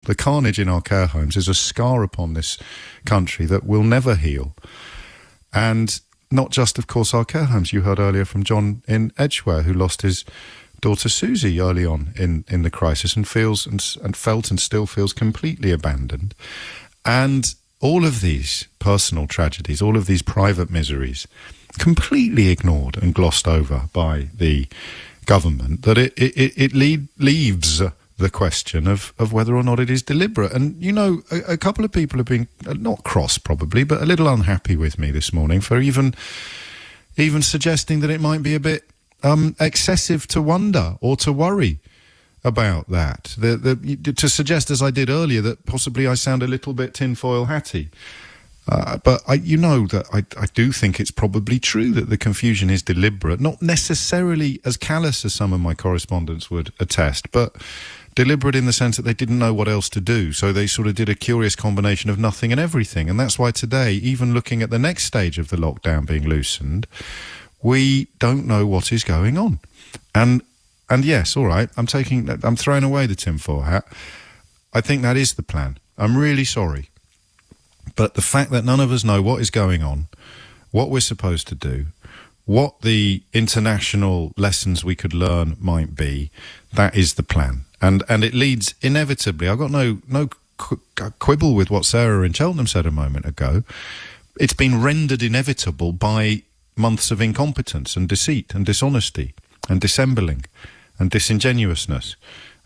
The carnage in our care homes is a scar upon this country that will never heal. And not just, of course, our care homes. You heard earlier from John in Edgware, who lost his daughter Susie early on in the crisis and feels and felt and still feels completely abandoned. And all of these personal tragedies, all of these private miseries, completely ignored and glossed over by the government, that it leaves the question of whether or not it is deliberate. And, you know, a couple of people have been, not cross probably, but a little unhappy with me this morning for even suggesting that it might be a bit excessive to wonder or to worry about that. To suggest, as I did earlier, that possibly I sound a little bit tinfoil hatty. But I do think it's probably true that the confusion is deliberate, not necessarily as callous as some of my correspondents would attest, but deliberate in the sense that they didn't know what else to do. So they sort of did a curious combination of nothing and everything. And that's why today, even looking at the next stage of the lockdown being loosened, we don't know what is going on. And yes, all right, I'm throwing away the tinfoil hat. I think that is the plan. I'm really sorry. But the fact that none of us know what is going on, what we're supposed to do, what the international lessons we could learn might be, that is the plan. And it leads inevitably. I've got no quibble with what Sarah in Cheltenham said a moment ago. It's been rendered inevitable by months of incompetence and deceit and dishonesty and dissembling and disingenuousness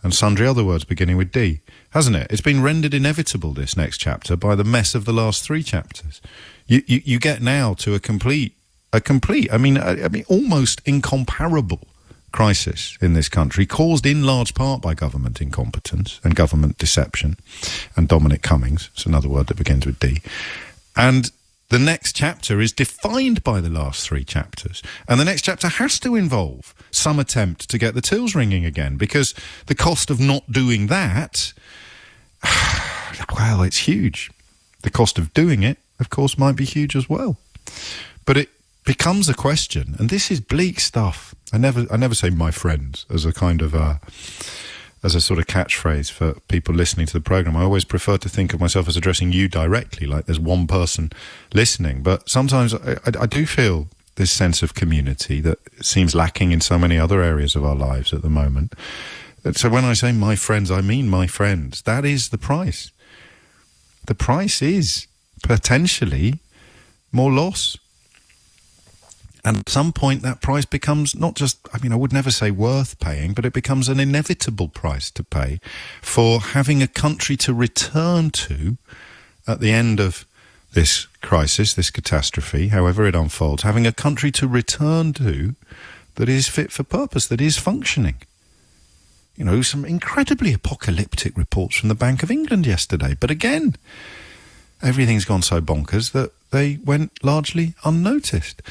and sundry other words beginning with D, hasn't it? It's been rendered inevitable, this next chapter, by the mess of the last three chapters. You get now to a complete, I mean, almost incomparable crisis in this country, caused in large part by government incompetence and government deception. And Dominic Cummings, it's another word that begins with D. And the next chapter is defined by the last three chapters. And the next chapter has to involve some attempt to get the tills ringing again, because the cost of not doing that, well, it's huge. The cost of doing it, of course, might be huge as well. But it becomes a question, and this is bleak stuff. I never say my friends as a kind of as a sort of catchphrase for people listening to the programme. I always prefer to think of myself as addressing you directly, like there's one person listening. But sometimes I do feel this sense of community that seems lacking in so many other areas of our lives at the moment. So when I say my friends, I mean my friends. That is the price. The price is potentially more loss. And at some point that price becomes not just, I would never say worth paying, but it becomes an inevitable price to pay for having a country to return to at the end of this crisis, this catastrophe, however it unfolds, having a country to return to that is fit for purpose, that is functioning. You know, some incredibly apocalyptic reports from the Bank of England yesterday. But again, everything's gone so bonkers that they went largely unnoticed.